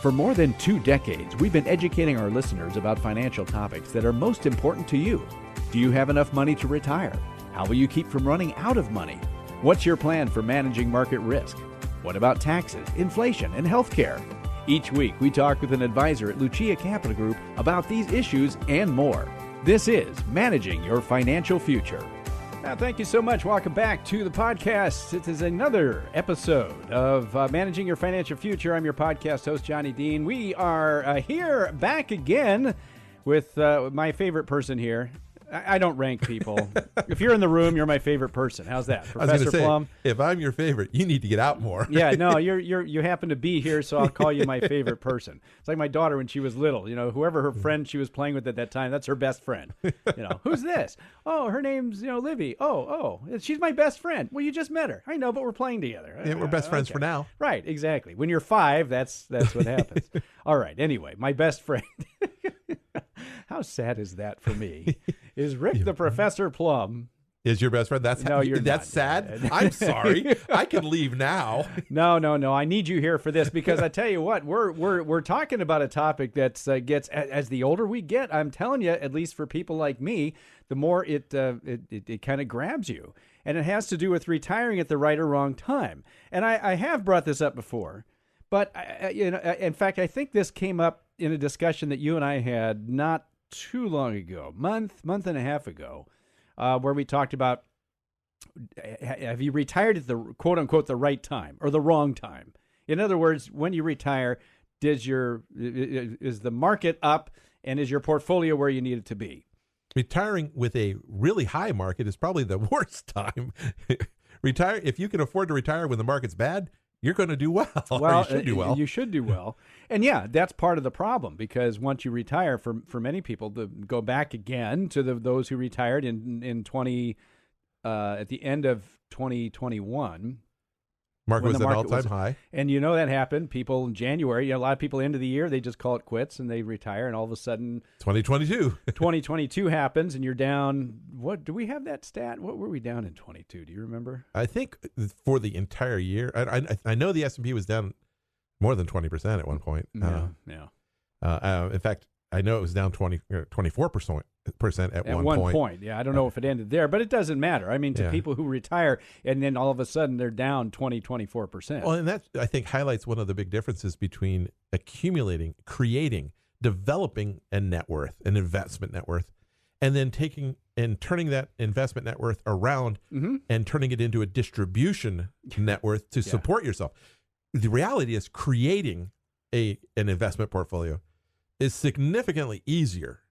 For more than 2 decades, we've been educating our listeners about financial topics that are most important to you. Do you have enough money to retire? How will you keep from running out of money? What's your plan for managing market risk? What about taxes, inflation, and healthcare? Each week, we talk with an advisor at Lucia Capital Group about these issues and more. This is Managing Your Financial Future. Thank you so much. Welcome back to the podcast. It is another episode of Managing Your Financial Future. I'm your podcast host, Johnny Dean. We are here back again with my favorite person here. I don't rank people. If you're in the room, you're my favorite person. How's that, Professor Plum? If I'm your favorite, you need to get out more. Yeah, no, you happen to be here, so I'll call you my favorite person. It's like my daughter when she was little. You know, whoever her friend she was playing with at that time, that's her best friend. You know, who's this? Oh, her name's Livy. Oh, she's my best friend. Well, you just met her. I know, but we're playing together. Yeah, we're best friends for now. Right, exactly. When you're 5, that's what happens. All right. Anyway, my best friend. How sad is that for me? Is Rick the Professor Plum is your best friend? That's sad. I'm sorry. I can leave now. No. I need you here for this because I tell you what, we're talking about a topic that gets as the older we get. I'm telling you, at least for people like me, the more it kind of grabs you, and it has to do with retiring at the right or wrong time. And I have brought this up before, but in fact, I think this came up in a discussion that you and I had not too long ago, month and a half ago, where we talked about have you retired at the quote unquote the right time or the wrong time? In other words, when you retire, is the market up and is your portfolio where you need it to be? Retiring with a really high market is probably the worst time. If you can afford to retire when the market's bad, you're going to do well. Well, you should do well. You should do well. And yeah, that's part of the problem because once you retire, for many people, to go back again to those who retired in at the end of 2021. Market was at an all-time high. And you know that happened. People in January, a lot of people end of the year, they just call it quits and they retire. And all of a sudden 2022 happens and you're down. What do we have that stat? What were we down in 22? Do you remember? I think for the entire year, I know the S&P was down more than 20% at one point. Yeah. In fact, I know it was down 24% at one point. Yeah, I don't know if it ended there, but it doesn't matter. I mean, to people who retire and then all of a sudden they're down 24%. Well, and that I think highlights one of the big differences between accumulating, creating, developing a net worth, an investment net worth, and then taking and turning that investment net worth around and turning it into a distribution net worth to support yourself. The reality is creating an investment portfolio is significantly easier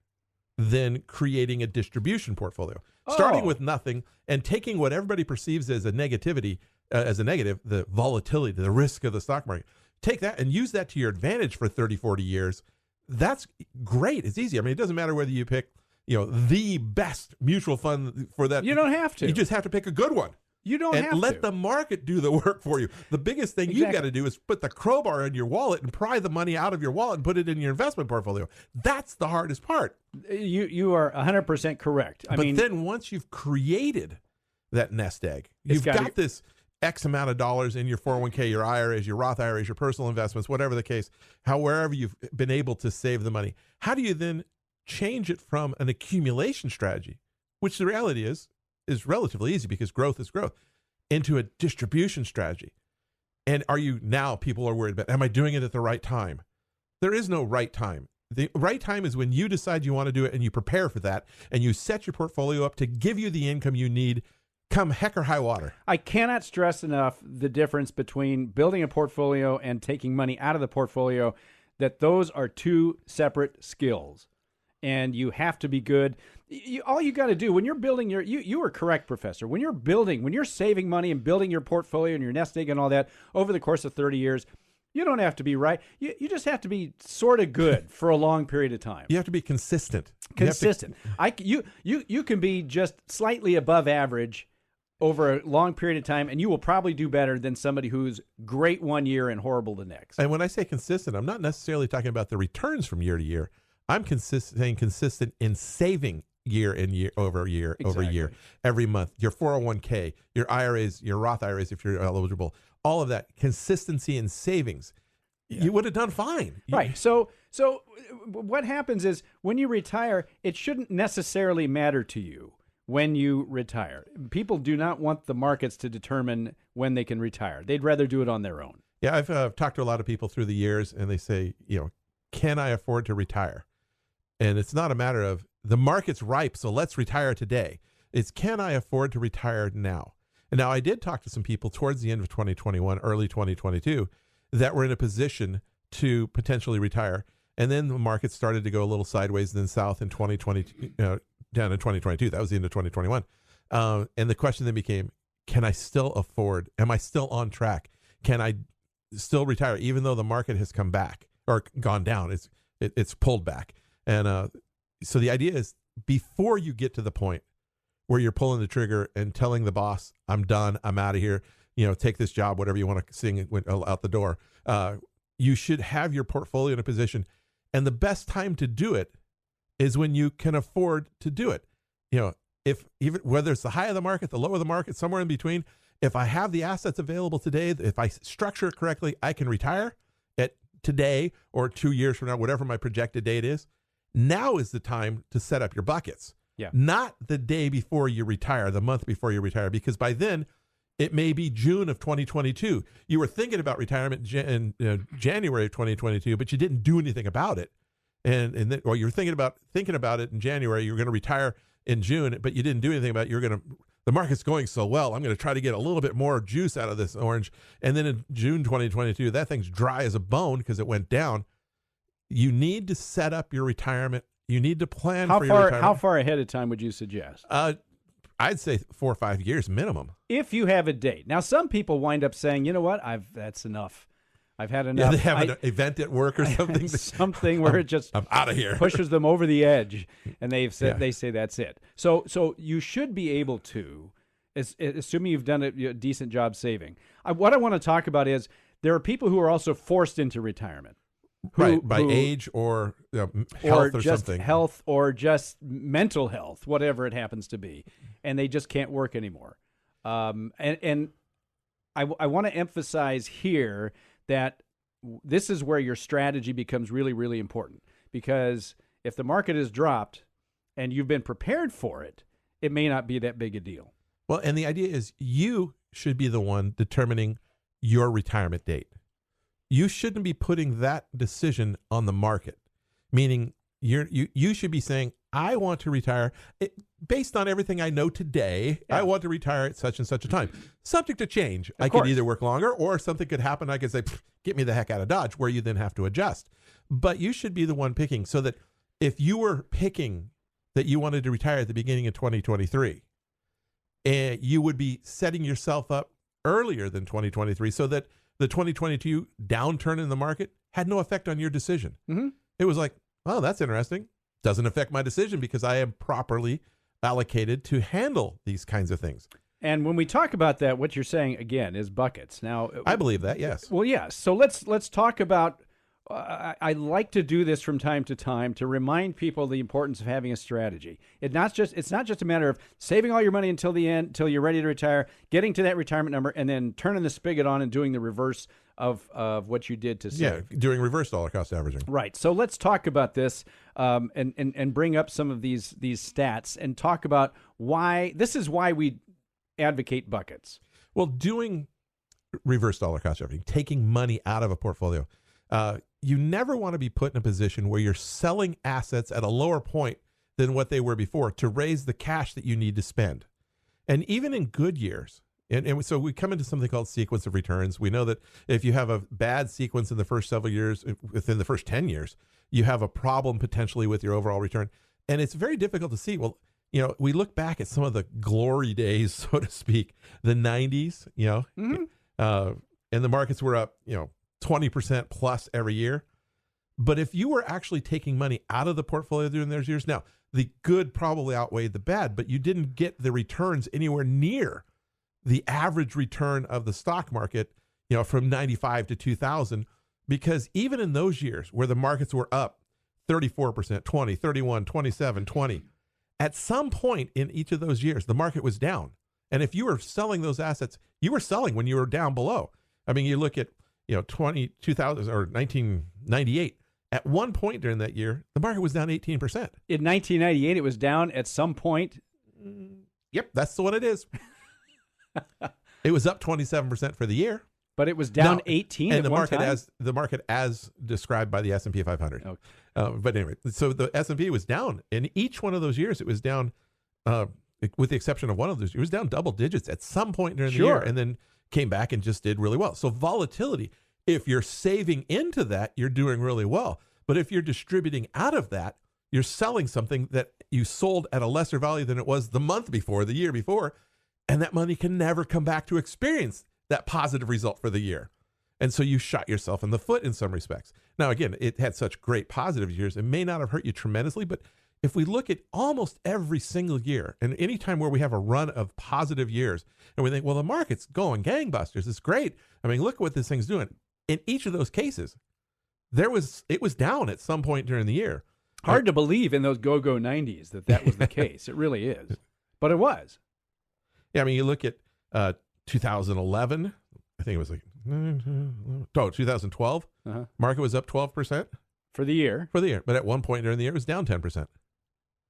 than creating a distribution portfolio. Starting with nothing and taking what everybody perceives as a negative, the volatility, the risk of the stock market. Take that and use that to your advantage for 30, 40 years. That's great. It's easy. I mean, it doesn't matter whether you pick, the best mutual fund for that. You don't have to. You just have to pick a good one. You don't have to. And let the market do the work for you. The biggest thing you've got to do is put the crowbar in your wallet and pry the money out of your wallet and put it in your investment portfolio. That's the hardest part. You are 100% correct. But then once you've created that nest egg, you've got this X amount of dollars in your 401k, your IRAs, your Roth IRAs, your personal investments, whatever the case, wherever you've been able to save the money. How do you then change it from an accumulation strategy, which the reality is relatively easy because growth is growth, into a distribution strategy? And people are worried about, am I doing it at the right time? There is no right time. The right time is when you decide you want to do it and you prepare for that and you set your portfolio up to give you the income you need come heck or high water. I cannot stress enough the difference between building a portfolio and taking money out of the portfolio, that those are two separate skills. And you have to be good. All you got to do when you're building you are correct, Professor. When you're saving money and building your portfolio and your nest egg and all that over the course of 30 years, you don't have to be right. You just have to be sort of good for a long period of time. You have to be consistent. You can be just slightly above average over a long period of time, and you will probably do better than somebody who's great one year and horrible the next. And when I say consistent, I'm not necessarily talking about the returns from year to year. I'm saying consistent in saving year over year, every month. Your 401k, your IRAs, your Roth IRAs, if you're eligible, all of that consistency in savings. you would have done fine. Right. So what happens is when you retire, it shouldn't necessarily matter to you when you retire. People do not want the markets to determine when they can retire. They'd rather do it on their own. Yeah, I've talked to a lot of people through the years, and they say, can I afford to retire? And it's not a matter of the market's ripe, so let's retire today. It's can I afford to retire now? And now I did talk to some people towards the end of 2021, early 2022, that were in a position to potentially retire. And then the market started to go a little sideways, then south in 2020, down in 2022. That was the end of 2021. And the question then became, can I still afford? Am I still on track? Can I still retire even though the market has come back or gone down? It's pulled back. And so the idea is before you get to the point where you're pulling the trigger and telling the boss, I'm done, I'm out of here, take this job, whatever you want to sing out the door, you should have your portfolio in a position. And the best time to do it is when you can afford to do it. If even whether it's the high of the market, the low of the market, somewhere in between, if I have the assets available today, if I structure it correctly, I can retire at today or 2 years from now, whatever my projected date is. Now is the time to set up your buckets. Yeah. Not the day before you retire, the month before you retire, because by then it may be June of 2022. You were thinking about retirement in January of 2022, but you didn't do anything about it. Or you're thinking about it in January, you're going to retire in June, but you didn't do anything about it. The market's going so well, I'm going to try to get a little bit more juice out of this orange. And then in June 2022, that thing's dry as a bone because it went down. You need to set up your retirement. You need to plan for your retirement. How far ahead of time would you suggest? I'd say 4 or 5 years minimum. If you have a date. Now, some people wind up saying, you know what, that's enough. I've had enough. Yeah, they have an event at work or something. Something where it just I'm out of here. Pushes them over the edge, and they say that's it. So you should be able to, assuming you've done a decent job saving. What I want to talk about is there are people who are also forced into retirement. By age or health or just something. Health or just mental health, whatever it happens to be, and they just can't work anymore. And I want to emphasize here that this is where your strategy becomes really, really important, because if the market has dropped and you've been prepared for it, it may not be that big a deal. Well, and the idea is you should be the one determining your retirement date. You shouldn't be putting that decision on the market, meaning you should be saying, I want to retire based on everything I know today. Yeah. I want to retire at such and such a time, subject to change. I could either work longer or something could happen. I could say, get me the heck out of Dodge, where you then have to adjust. But you should be the one picking, so that if you were picking that you wanted to retire at the beginning of 2023, you would be setting yourself up earlier than 2023 so that the 2022 downturn in the market had no effect on your decision. Mm-hmm. It was like, oh, that's interesting. Doesn't affect my decision because I am properly allocated to handle these kinds of things. And when we talk about that, what you're saying again is buckets. Now, I believe that, yes. Well, yes. So let's talk about. I like to do this from time to time to remind people the importance of having a strategy. It's not just a matter of saving all your money until the end, until you're ready to retire, getting to that retirement number, and then turning the spigot on and doing the reverse of what you did to save. Yeah, doing reverse dollar cost averaging. Right. So let's talk about this and bring up some of these stats and talk about why we advocate buckets. Well, doing reverse dollar cost averaging, taking money out of a portfolio. You never want to be put in a position where you're selling assets at a lower point than what they were before to raise the cash that you need to spend. And even in good years, and so we come into something called sequence of returns. We know that if you have a bad sequence in the first several years, within the first 10 years, you have a problem potentially with your overall return. And it's very difficult to see. Well, we look back at some of the glory days, so to speak, the 90s, mm-hmm. And the markets were up, 20% plus every year. But if you were actually taking money out of the portfolio during those years, now the good probably outweighed the bad, but you didn't get the returns anywhere near the average return of the stock market, from 95 to 2000, because even in those years where the markets were up 34%, 20, 31, 27, 20, at some point in each of those years, the market was down. And if you were selling those assets, you were selling when you were down below. I mean, you look at 2000 or 1998. At one point during that year, the market was down 18%. In 1998, it was down at some point. Yep, that's what it is. It was up 27% for the year. But it was down 18 and at the one market time? the market as described by the S&P 500. Okay. But anyway, so the S&P was down. In each one of those years, it was down, with the exception of one of those, it was down double digits at some point during the year, and then came back and just did really well. So volatility, if you're saving into that, you're doing really well. But if you're distributing out of that, you're selling something that you sold at a lesser value than it was the month before, the year before, and that money can never come back to experience that positive result for the year. And so you shot yourself in the foot in some respects. Now, again, it had such great positive years. It may not have hurt you tremendously, but if we look at almost every single year, and any time where we have a run of positive years, and we think, well, the market's going gangbusters, it's great. I mean, look what this thing's doing. In each of those cases, it was down at some point during the year. Hard to believe in those go-go 90s that was the case. It really is. But it was. Yeah, I mean, you look at 2011, I think it was 2012, market was up 12%. For the year. But at one point during the year, it was down 10%.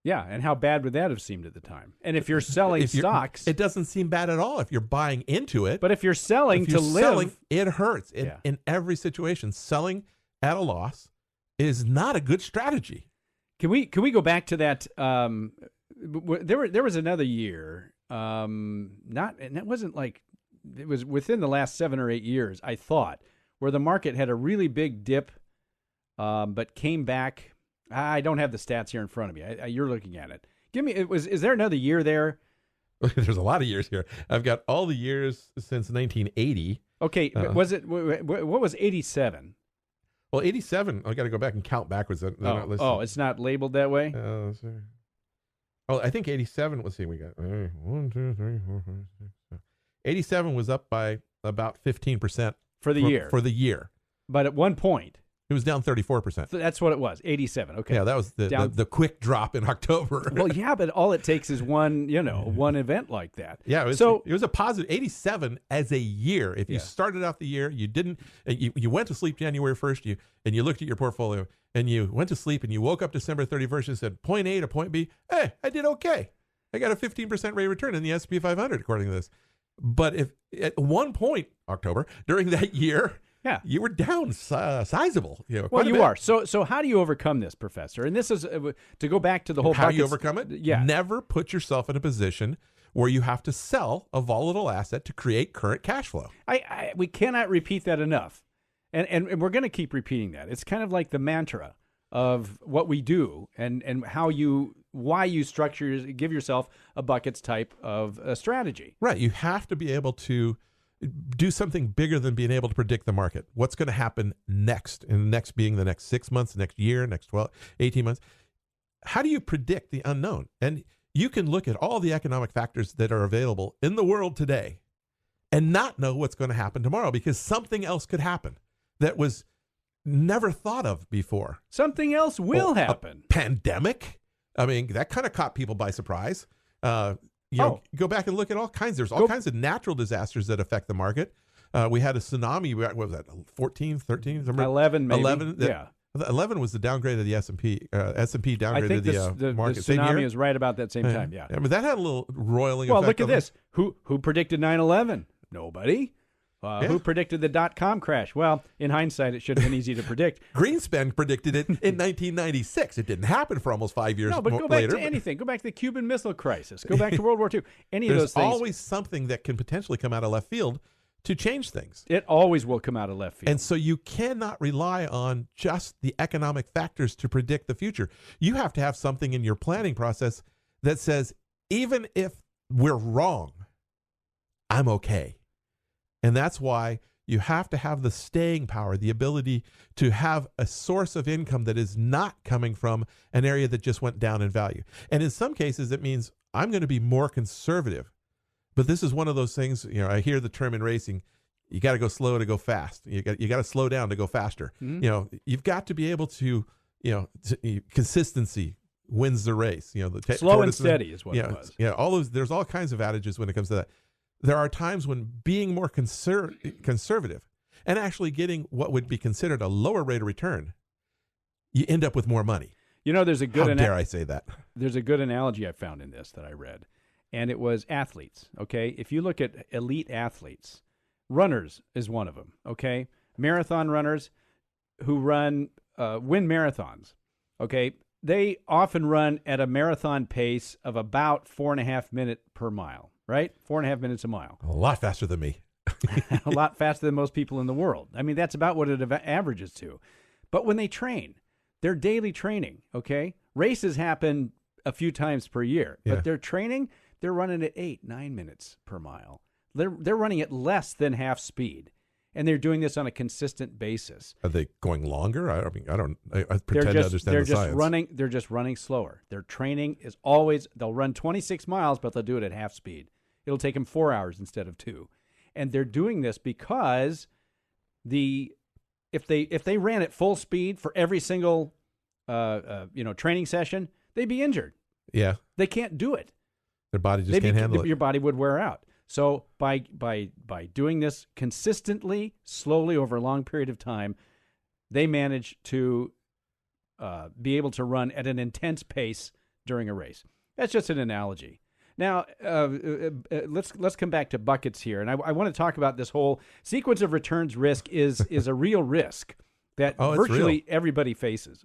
Yeah, and how bad would that have seemed at the time? And if you're selling stocks... It doesn't seem bad at all if you're buying into it. But if you're selling to live... It hurts. In every situation, selling at a loss is not a good strategy. Can we go back to that? There was another year, and it wasn't like... It was within the last 7 or 8 years, I thought, where the market had a really big dip, but came back... I don't have the stats here in front of me. You're looking at it. Is there another year there? There's a lot of years here. I've got all the years since 1980. Okay. What was 87? Well, 87, I got to go back and count backwards. It's not labeled that way? I think 87, let's see, we got 1, 2, 3, 4, 5, 6, 7. 87 was up by about 15% for the year. For the year. But at one point, it was down 34%. So that's what it was, 87. Okay. Yeah, that was the quick drop in October. Well, yeah, but all it takes is one event like that. Yeah, it was a positive 87 as a year. If you started off the year, you didn't, you went to sleep January 1st, and you looked at your portfolio, and you went to sleep, and you woke up December 31st and said, point A to point B, hey, I did okay. I got a 15% rate of return in the S&P 500, according to this. But if at one point, October, during that year, you were down sizable. You are. So how do you overcome this, Professor? And this is to go back to the whole. How do you overcome it? Yeah. Never put yourself in a position where you have to sell a volatile asset to create current cash flow. We cannot repeat that enough, and we're going to keep repeating that. It's kind of like the mantra of what we do and why you give yourself a buckets type of strategy. Right. You have to be able to do something bigger than being able to predict the market. What's going to happen next? And next being the next 6 months, next year, next 12, 18 months. How do you predict the unknown? And you can look at all the economic factors that are available in the world today and not know what's going to happen tomorrow because something else could happen that was never thought of before. Something else will happen. A pandemic? I mean, that kind of caught people by surprise. Go back and look at there's all kinds of natural disasters that affect the market. We had a tsunami. What was that? 14, 13? 11, maybe. 11. 11 was the downgrade of the S&P. S&P downgraded the market. The tsunami was right about that same time. Yeah. I mean, that had a little roiling effect. Well, look at this. Who predicted 9/11? Nobody. Who predicted the .com crash? Well, in hindsight, it should have been easy to predict. Greenspan predicted it in 1996. It didn't happen for almost 5 years later. No, but go back to anything. Go back to the Cuban Missile Crisis. Go back to World War II. Any of those things. There's always something that can potentially come out of left field to change things. It always will come out of left field. And so you cannot rely on just the economic factors to predict the future. You have to have something in your planning process that says, even if we're wrong, I'm okay. And that's why you have to have the staying power, the ability to have a source of income that is not coming from an area that just went down in value. And in some cases, it means I'm going to be more conservative. But this is one of those things, I hear the term in racing, you got to go slow to go fast. You got to slow down to go faster. Mm-hmm. You've got to be able to, consistency wins the race. Slow and steady is what it was. Yeah, there's all kinds of adages when it comes to that. There are times when being more conservative, and actually getting what would be considered a lower rate of return, you end up with more money. You know, there's a good How dare I say that? There's a good analogy I found in this that I read, and it was athletes. Okay, if you look at elite athletes, runners is one of them. Okay, marathon runners who win marathons. Okay, they often run at a marathon pace of about 4.5 minutes per mile. Right, 4.5 minutes a mile. A lot faster than me. A lot faster than most people in the world. I mean, that's about what it averages to. But when they train, they're daily training, okay? Races happen a few times per year, but they're training, they're running at 8-9 minutes per mile. They're running at less than half speed, and they're doing this on a consistent basis. Are they going longer? I pretend to understand the science. They're just running slower. Their training is always, they'll run 26 miles, but they'll do it at half speed. It'll take them 4 hours instead of 2. And they're doing this because if they ran at full speed for every single training session, they'd be injured. Yeah, they can't do it. Their body just can't handle it. Your body would wear out. So by doing this consistently, slowly over a long period of time, they manage to be able to run at an intense pace during a race. That's just an analogy. Now, let's come back to buckets here, and I want to talk about this whole sequence of returns risk is a real risk that virtually everybody faces.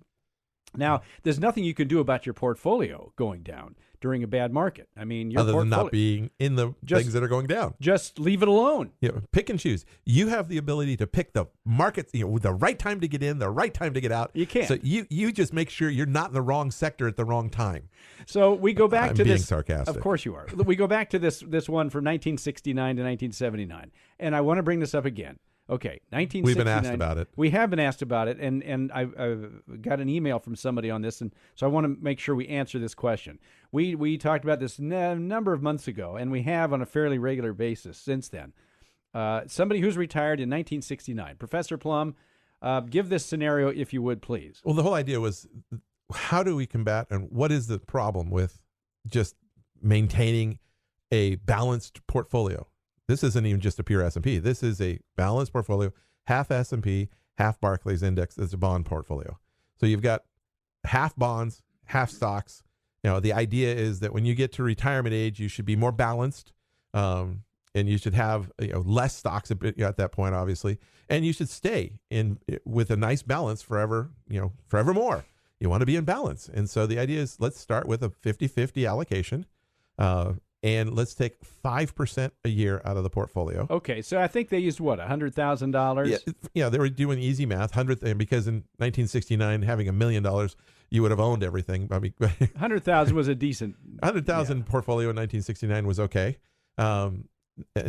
Now, there's nothing you can do about your portfolio going down during a bad market. I mean, your other than not being in the things that are going down. Just leave it alone. Yeah, pick and choose. You have the ability to pick the market, the right time to get in, the right time to get out. You can't. So you just make sure you're not in the wrong sector at the wrong time. So we go back to this. I'm being sarcastic. Of course you are. We go back to this one from 1969 to 1979, and I want to bring this up again. Okay, 1969. We've been asked about it. We have been asked about it, and I've got an email from somebody on this, and so I want to make sure we answer this question. We talked about this a number of months ago, and we have on a fairly regular basis since then. Somebody who's retired in 1969. Professor Plum, give this scenario if you would, please. Well, the whole idea was, how do we combat, and what is the problem with just maintaining a balanced portfolio? This isn't even just a pure S&P. This is a balanced portfolio, half S&P, half Barclays Index. That's a bond portfolio. So you've got half bonds, half stocks. The idea is that when you get to retirement age, you should be more balanced, and you should have less stocks at that point, obviously, and you should stay in with a nice balance forevermore. You want to be in balance, and so the idea is, let's start with a 50-50 allocation. And let's take 5% a year out of the portfolio. Okay, so I think they used what, $100,000? Yeah, they were doing easy math. Because in 1969, having $1 million, you would have owned everything. I mean, 100,000 was a decent 100,000 portfolio in 1969 was okay. And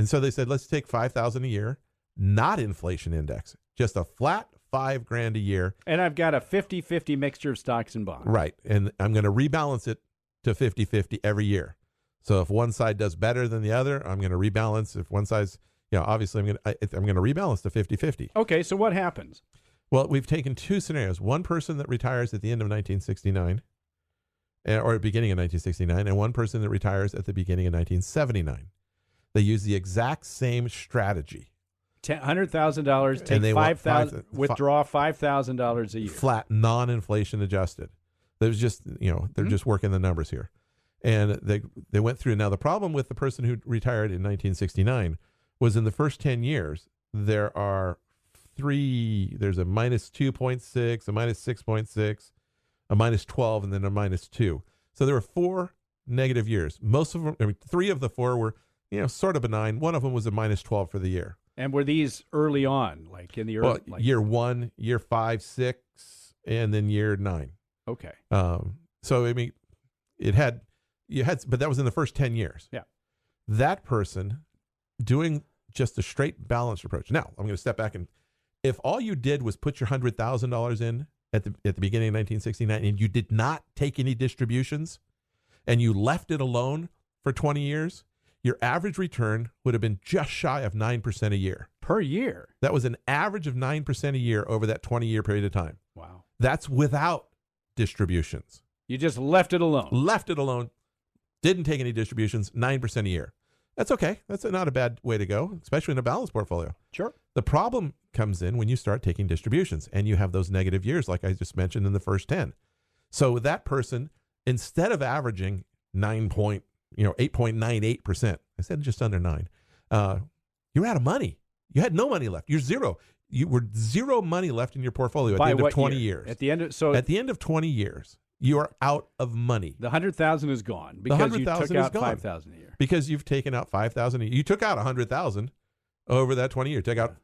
so they said, let's take 5,000 a year, not inflation index, just a flat $5,000 a year. And I've got a 50-50 mixture of stocks and bonds. Right, and I'm going to rebalance it to 50-50 every year. So if one side does better than the other, I'm going to rebalance. If one side's, obviously I'm going to rebalance to 50-50. Okay, so what happens? Well, we've taken two scenarios. One person that retires at the end of 1969, or beginning of 1969, and one person that retires at the beginning of 1979. They use the exact same strategy. $100,000, take $5,000, withdraw $5,000 a year. Flat, non-inflation adjusted. There's just, they're just working the numbers here. And they went through. Now, the problem with the person who retired in 1969 was in the first 10 years, there's a minus 2.6, a minus 6.6, a minus 12, and then a minus 2. So there were 4 negative years. Most of them, 3 of the 4 were, sort of benign. One of them was a minus 12 for the year. And were these early on, like in the early? Well, year 1, year 5, 6, and then year 9. Okay. So, I mean, but that was in the first 10 years. Yeah. That person doing just a straight balanced approach. Now, I'm going to step back, and if all you did was put your $100,000 in at the beginning of 1969 and you did not take any distributions and you left it alone for 20 years, your average return would have been just shy of 9% a year. Per year? That was an average of 9% a year over that 20-year period of time. Wow. That's without distributions. You just left it alone. Left it alone. Didn't take any distributions, 9% a year. That's okay. That's not a bad way to go, especially in a balanced portfolio. Sure. The problem comes in when you start taking distributions and you have those negative years, like I just mentioned in the first 10. So that person, instead of averaging 8.98%, I said just under 9, you're out of money. You had no money left. You're zero. You were zero money left in your portfolio at the end of 20 years. At the end of 20 years, you are out of money. The 100,000 is gone because you took out 5,000 a year. Because you've taken out 5,000. You took out 100,000 over that 20 years. Take out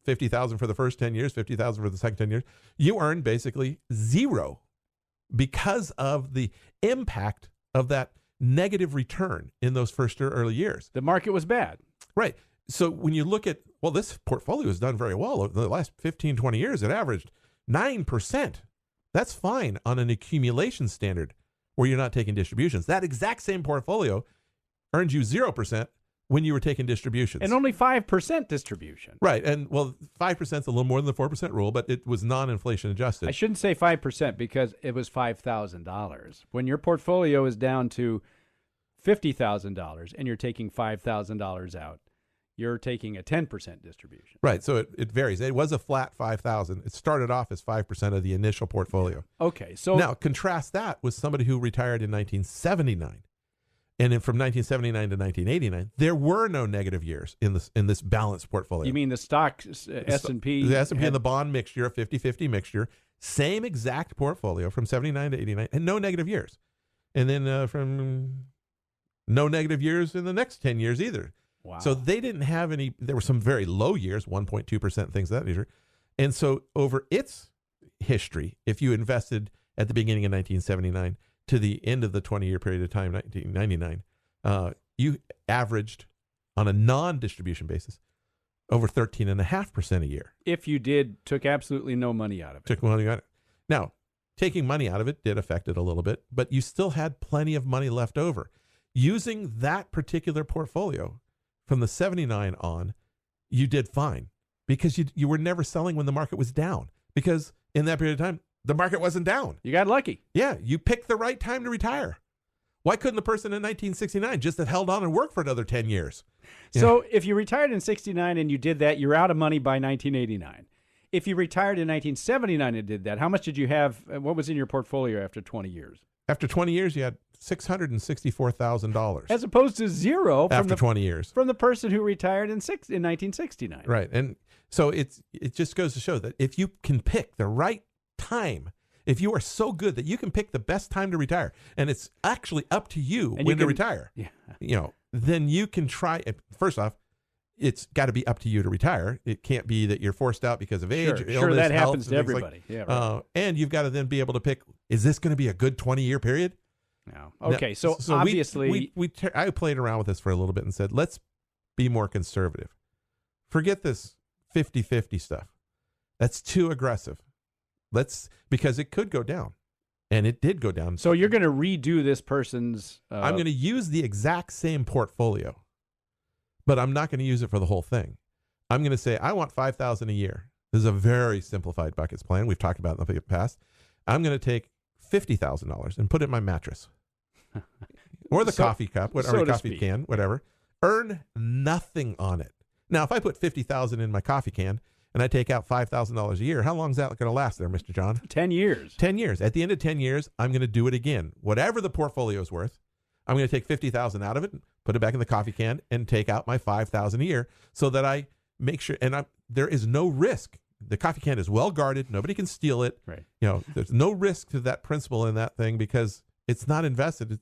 50,000 for the first 10 years, 50,000 for the second 10 years. You earned basically zero because of the impact of that negative return in those first early years. The market was bad. Right. So when you look at, this portfolio has done very well over the last 15, 20 years. It averaged 9%. That's fine on an accumulation standard where you're not taking distributions. That exact same portfolio earned you 0% when you were taking distributions. And only 5% distribution. Right. And 5% is a little more than the 4% rule, but it was non-inflation adjusted. I shouldn't say 5% because it was $5,000. When your portfolio is down to $50,000 and you're taking $5,000 out, you're taking a 10% distribution. Right. So it varies. It was a flat 5,000. It started off as 5% of the initial portfolio. Okay. So now contrast that with somebody who retired in 1979. And then from 1979 to 1989, there were no negative years in this balanced portfolio. You mean the stock S&P? The S&P and the bond mixture, a 50-50 mixture, same exact portfolio from 79 to 89, and no negative years. And then from no negative years in the next 10 years either. Wow. So they didn't have any, there were some very low years, 1.2%, things of that nature. And so over its history, if you invested at the beginning of 1979 to the end of the 20-year period of time, 1999, you averaged on a non-distribution basis over 13.5% a year. If you took absolutely no money out of it. Took money out of it. Now, taking money out of it did affect it a little bit, but you still had plenty of money left over. Using that particular portfolio from the 79 on, you did fine because you were never selling when the market was down, because in that period of time, the market wasn't down. You got lucky. Yeah, you picked the right time to retire. Why couldn't the person in 1969 just have held on and worked for another 10 years? So if you retired in 69 and you did that, you're out of money by 1989. If you retired in 1979 and did that, how much did you have? What was in your portfolio after 20 years? After 20 years, you had $664,000. As opposed to zero after 20 years from the person who retired in 1969. Right. And so it just goes to show that if you can pick the right time, if you are so good that you can pick the best time to retire, and it's actually up to you to retire, then you can try. First off, it's got to be up to you to retire. It can't be that you're forced out because of age, illness, sure, that health, happens to everybody. Right. And you've got to then be able to pick, is this going to be a good 20-year period? No. Okay, now, so obviously... I played around with this for a little bit and said, let's be more conservative. Forget this 50-50 stuff. That's too aggressive. Because it could go down. And it did go down. So you're going to redo this person's... I'm going to use the exact same portfolio, but I'm not going to use it for the whole thing. I'm going to say, I want $5,000 a year. This is a very simplified buckets plan. We've talked about it in the past. I'm going to take $50,000 and put it in my mattress or the coffee cup, whatever, coffee can, whatever. Earn nothing on it. Now, if I put $50,000 in my coffee can and I take out $5,000 a year, how long is that going to last there, Mr. John? 10 years. 10 years. At the end of 10 years, I'm going to do it again. Whatever the portfolio is worth, I'm going to take $50,000 out of it, put it back in the coffee can, and take out my $5,000 a year so that I make sure, and there is no risk. The coffee can is well guarded. Nobody can steal it. Right. There's no risk to that principal in that thing because it's not invested.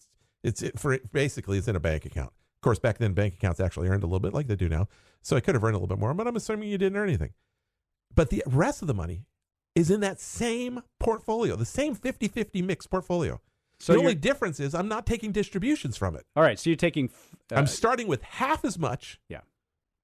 Basically it's in a bank account. Of course, back then bank accounts actually earned a little bit like they do now. So I could have earned a little bit more, but I'm assuming you didn't earn anything. But the rest of the money is in that same portfolio, the same 50-50 mixed portfolio. So the only difference is I'm not taking distributions from it. All right. So you're taking... I'm starting with half as much. Yeah.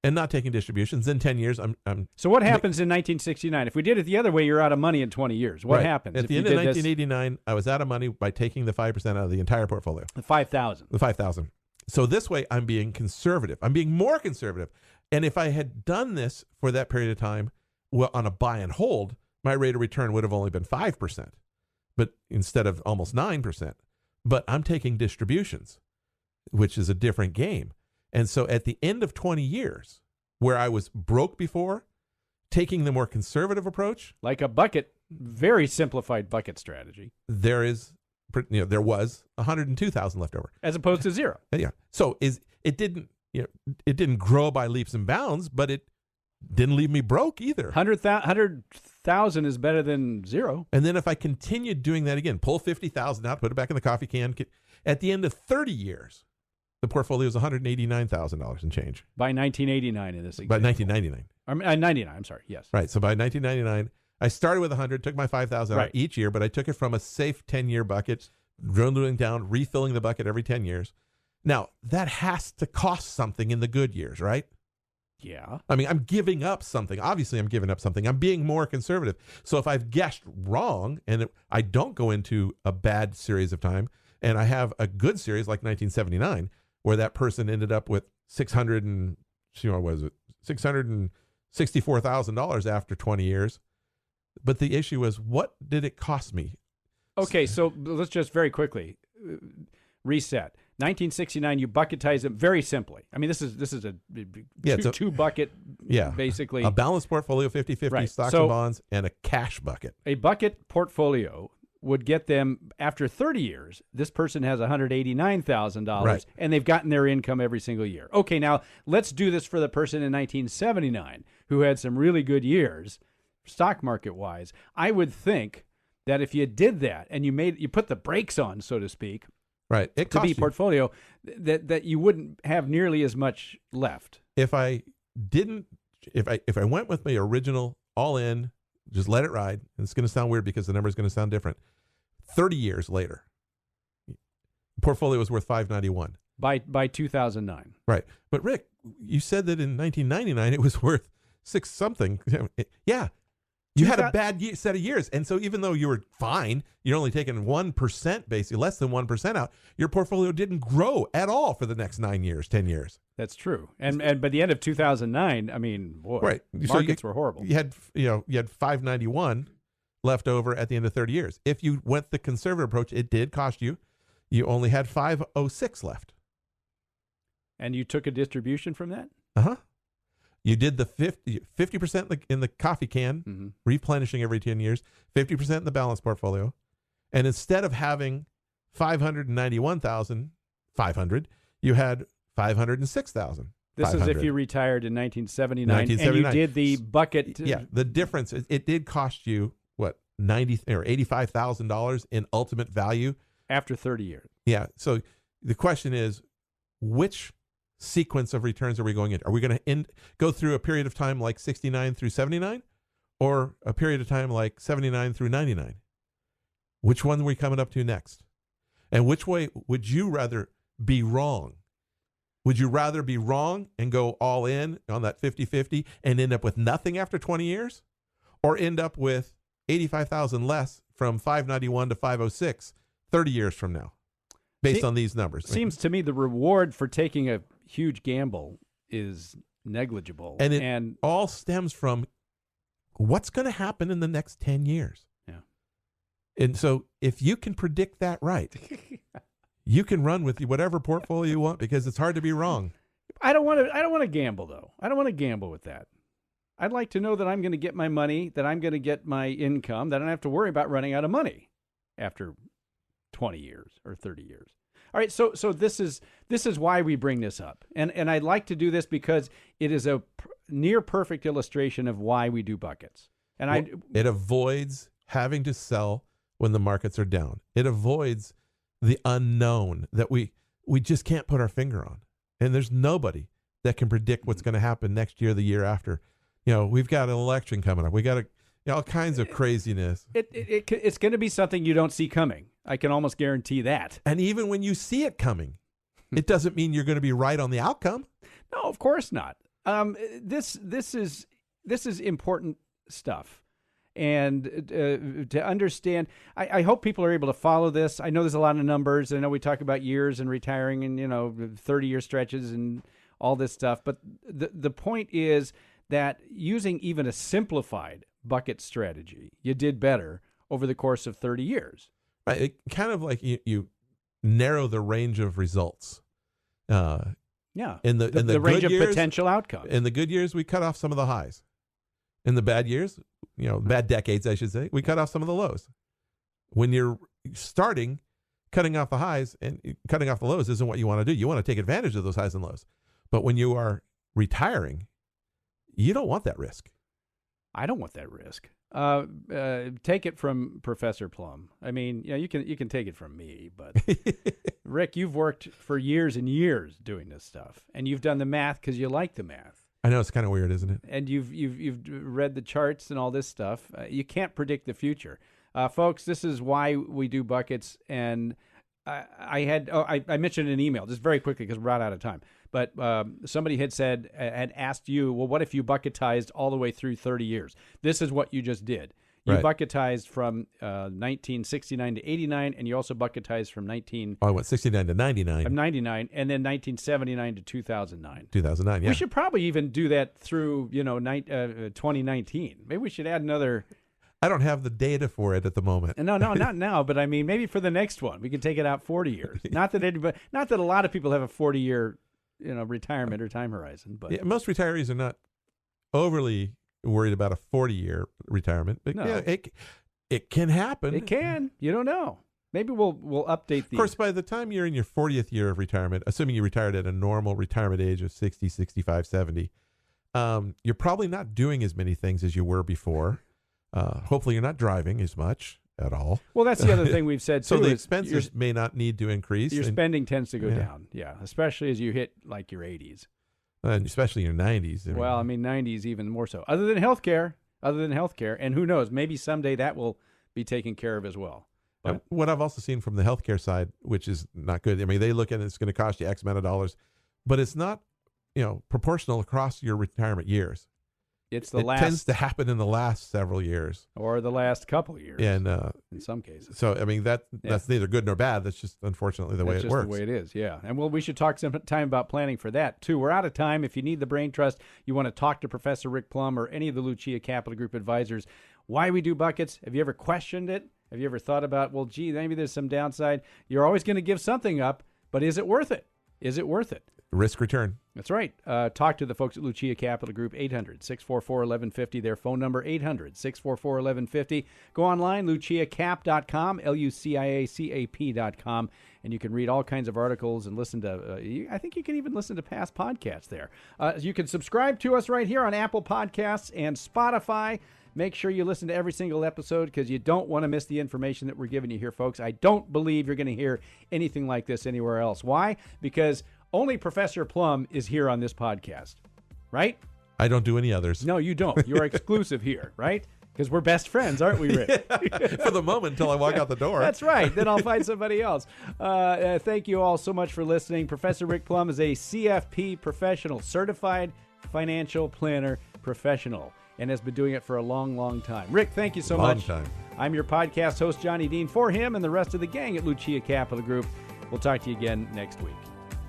And not taking distributions. In 10 years, I'm So what happens in 1969? If we did it the other way, you're out of money in 20 years. What happens? At the end of 1989, I was out of money by taking the 5% out of the entire portfolio. The 5,000. The 5,000. So this way, I'm being conservative. I'm being more conservative. And if I had done this for that period of time, on a buy and hold, my rate of return would have only been 5%, but instead of almost 9%. But I'm taking distributions, which is a different game. And so at the end of 20 years, where I was broke before, taking the more conservative approach, like a bucket, very simplified bucket strategy, there was 102,000 left over, as opposed to zero. Yeah. So it didn't grow by leaps and bounds, but it didn't leave me broke either. 100,000 is better than zero. And then if I continued doing that again, pull 50,000 out, put it back in the coffee can, at the end of 30 years, the portfolio was $189,000 and change. By 1989 in this example. By 1999. 99, I'm sorry, yes. Right. So by 1999, I started with 100, took my 5,000 out each year, but I took it from a safe 10-year bucket, dwindling down, refilling the bucket every 10 years. Now, that has to cost something in the good years, right? Yeah. I mean, I'm giving up something. Obviously, I'm giving up something. I'm being more conservative. So if I've guessed wrong and I don't go into a bad series of time and I have a good series like 1979, where that person ended up with $664,000 after 20 years. But the issue is, what did it cost me? Okay, so let's just very quickly reset. 1969, you bucketize them very simply. I mean, this is a two bucket, basically. A balanced portfolio, 50-50 stocks and bonds, and a cash bucket. A bucket portfolio would get them, after 30 years, this person has $189,000, and they've gotten their income every single year. Okay, now let's do this for the person in 1979 who had some really good years, stock market-wise. I would think that if you did that and you put the brakes on, so to speak, it to be portfolio, that you wouldn't have nearly as much left. If I went with my original all in, just let it ride, and it's going to sound weird because the number is going to sound different. 30 years later, the portfolio was worth $591 by 2009. Right, but Rick, you said that in 1999 it was worth $6 something. Yeah. You had a bad set of years. And so even though you were fine, you're only taking 1%, basically, less than 1% out, your portfolio didn't grow at all for the next 9 years, 10 years. That's true. And by the end of 2009, I mean, boy, markets were horrible. You had 591 left over at the end of 30 years. If you went the conservative approach, it did cost you only had 506 left. And you took a distribution from that? Uh-huh. You did the 50% in the coffee can, replenishing every 10 years, 50% in the balanced portfolio. And instead of having 591,500, you had 506,000. This is if you retired in 1979 and you did the bucket. The difference is it did cost you what, $90,000 or $85,000 in ultimate value after 30 years. Yeah. So the question is, which sequence of returns are we going into? Are we going to go through a period of time like 69 through 79, or a period of time like 79 through 99? Which one are we coming up to next? And which way would you rather be wrong? Would you rather be wrong and go all in on that 50-50 and end up with nothing after 20 years, or end up with 85,000 less from 591 to 506 30 years from now, based on these numbers? Seems to me the reward for taking a huge gamble is negligible. And it all stems from what's going to happen in the next 10 years. Yeah. And so if you can predict that right, you can run with whatever portfolio you want, because it's hard to be wrong. I don't want to gamble, though. I don't want to gamble with that. I'd like to know that I'm going to get my money, that I'm going to get my income, that I don't have to worry about running out of money after 20 years or 30 years. All right, so this is why we bring this up, and I'd like to do this because it is a near perfect illustration of why we do buckets. And it avoids having to sell when the markets are down. It avoids the unknown that we just can't put our finger on, and there's nobody that can predict what's going to happen next year, the year after. We've got an election coming up. We got all kinds of craziness. It's going to be something you don't see coming. I can almost guarantee that. And even when you see it coming, it doesn't mean you're going to be right on the outcome. No, of course not. This is important stuff. And to understand, I hope people are able to follow this. I know there's a lot of numbers. I know we talk about years and retiring and 30-year stretches and all this stuff. But the point is that using even a simplified bucket strategy, you did better over the course of 30 years. Right. It kind of like you narrow the range of results. Yeah. In the range good of years, potential outcomes. In the good years, we cut off some of the highs. In the bad years, bad decades, I should say, we cut off some of the lows. When you're starting, cutting off the highs and cutting off the lows isn't what you want to do. You want to take advantage of those highs and lows. But when you are retiring, you don't want that risk. I don't want that risk. Take it from Professor Plum. I mean, you can take it from me, but Rick, you've worked for years and years doing this stuff, and you've done the math because you like the math. I know, it's kind of weird, isn't it? And you've read the charts and all this stuff. You can't predict the future, folks. This is why we do buckets. And I mentioned in an email just very quickly because we're out of time. But somebody had asked you, well, what if you bucketized all the way through 30 years? This is what you just did. You right. bucketized from 1969 to 89, and you also bucketized from 69 to 99. From 99, and then 1979 to 2009. 2009, yeah. We should probably even do that through 2019. Maybe we should add another. I don't have the data for it at the moment. No, not now. But I mean, maybe for the next one, we can take it out 40 years. Not that a lot of people have a 40-year, retirement or time horizon. But most retirees are not overly worried about a 40-year retirement. But no. yeah, it can happen. It can. You don't know. Maybe we'll update the. Of course, by the time you're in your 40th year of retirement, assuming you retired at a normal retirement age of 60, 65, 70, you're probably not doing as many things as you were before. Hopefully, you're not driving as much at all. Well, that's the other thing we've said, too. So the expenses may not need to increase. Your spending tends to go down, especially as you hit like your 80s. And especially your 90s. Well, I mean, 90s even more so. Other than healthcare, and who knows, maybe someday that will be taken care of as well. But what I've also seen from the healthcare side, which is not good. I mean, they look at it's going to cost you X amount of dollars, but it's not, proportional across your retirement years. It tends to happen in the last several years or the last couple of years, and in some cases. So I mean that's neither good nor bad. That's just unfortunately the way it works. The way it is, yeah. And we should talk some time about planning for that too. We're out of time. If you need the brain trust, you want to talk to Professor Rick Plum or any of the Lucia Capital Group advisors. Why we do buckets? Have you ever questioned it? Have you ever thought about, well, gee, maybe there's some downside? You're always going to give something up, but is it worth it? Is it worth it? Risk return. That's right. Talk to the folks at Lucia Capital Group, 800-644-1150. Their phone number, 800-644-1150. Go online, luciacap.com, luciacap.com, and you can read all kinds of articles and listen to, I think you can even listen to past podcasts there. You can subscribe to us right here on Apple Podcasts and Spotify. Make sure you listen to every single episode because you don't want to miss the information that we're giving you here, folks. I don't believe you're going to hear anything like this anywhere else. Why? Because only Professor Plum is here on this podcast, right? I don't do any others. No, you don't. You're exclusive here, right? Because we're best friends, aren't we, Rick? For the moment, until I walk out the door. That's right. Then I'll find somebody else. Thank you all so much for listening. Professor Rick Plum is a CFP professional, certified financial planner professional, and has been doing it for a long, long time. Rick, thank you so much. Long time. I'm your podcast host, Johnny Dean, for him and the rest of the gang at Lucia Capital Group. We'll talk to you again next week.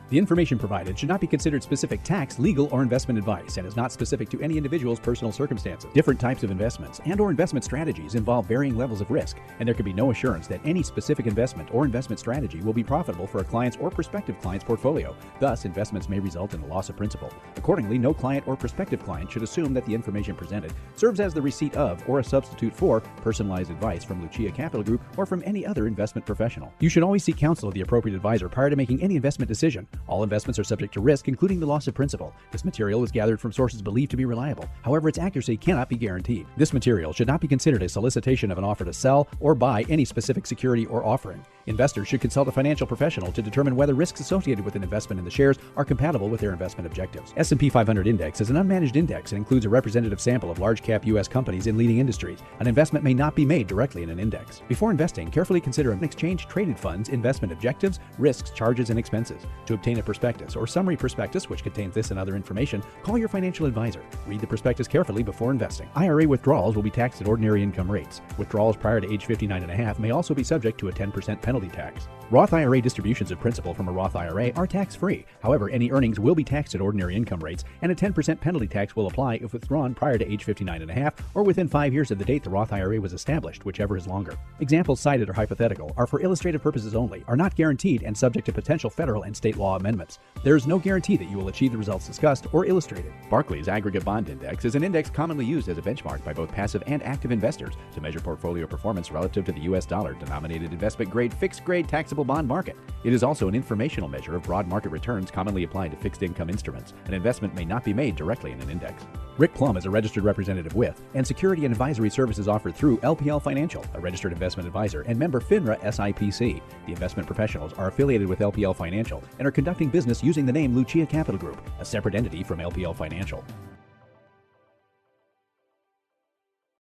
The information provided should not be considered specific tax, legal, or investment advice and is not specific to any individual's personal circumstances. Different types of investments and or investment strategies involve varying levels of risk, and there can be no assurance that any specific investment or investment strategy will be profitable for a client's or prospective client's portfolio. Thus, investments may result in a loss of principal. Accordingly, no client or prospective client should assume that the information presented serves as the receipt of or a substitute for personalized advice from Lucia Capital Group or from any other investment professional. You should always seek counsel of the appropriate advisor prior to making any investment decision. All investments are subject to risk, including the loss of principal. This material is gathered from sources believed to be reliable. However, its accuracy cannot be guaranteed. This material should not be considered a solicitation of an offer to sell or buy any specific security or offering. Investors should consult a financial professional to determine whether risks associated with an investment in the shares are compatible with their investment objectives. S&P 500 Index is an unmanaged index and includes a representative sample of large-cap U.S. companies in leading industries. An investment may not be made directly in an index. Before investing, carefully consider an exchange-traded fund's investment objectives, risks, charges, and expenses. To obtain a prospectus or summary prospectus, which contains this and other information, call your financial advisor. Read the prospectus carefully before investing. IRA withdrawals will be taxed at ordinary income rates. Withdrawals prior to age 59 and a half may also be subject to a 10% penalty. penalty tax. Roth IRA distributions of principal from a Roth IRA are tax-free. However, any earnings will be taxed at ordinary income rates, and a 10% penalty tax will apply if withdrawn prior to age 59.5 or within 5 years of the date the Roth IRA was established, whichever is longer. Examples cited are hypothetical, are for illustrative purposes only, are not guaranteed, and subject to potential federal and state law amendments. There is no guarantee that you will achieve the results discussed or illustrated. Barclays Aggregate Bond Index is an index commonly used as a benchmark by both passive and active investors to measure portfolio performance relative to the U.S. dollar-denominated investment-grade fixed-grade taxable bond market. It is also an informational measure of broad market returns commonly applied to fixed income instruments. An investment may not be made directly in an index. Rick Plum is a registered representative with and security and advisory services offered through LPL Financial, a registered investment advisor and member FINRA SIPC. The investment professionals are affiliated with LPL Financial and are conducting business using the name Lucia Capital Group, a separate entity from LPL Financial.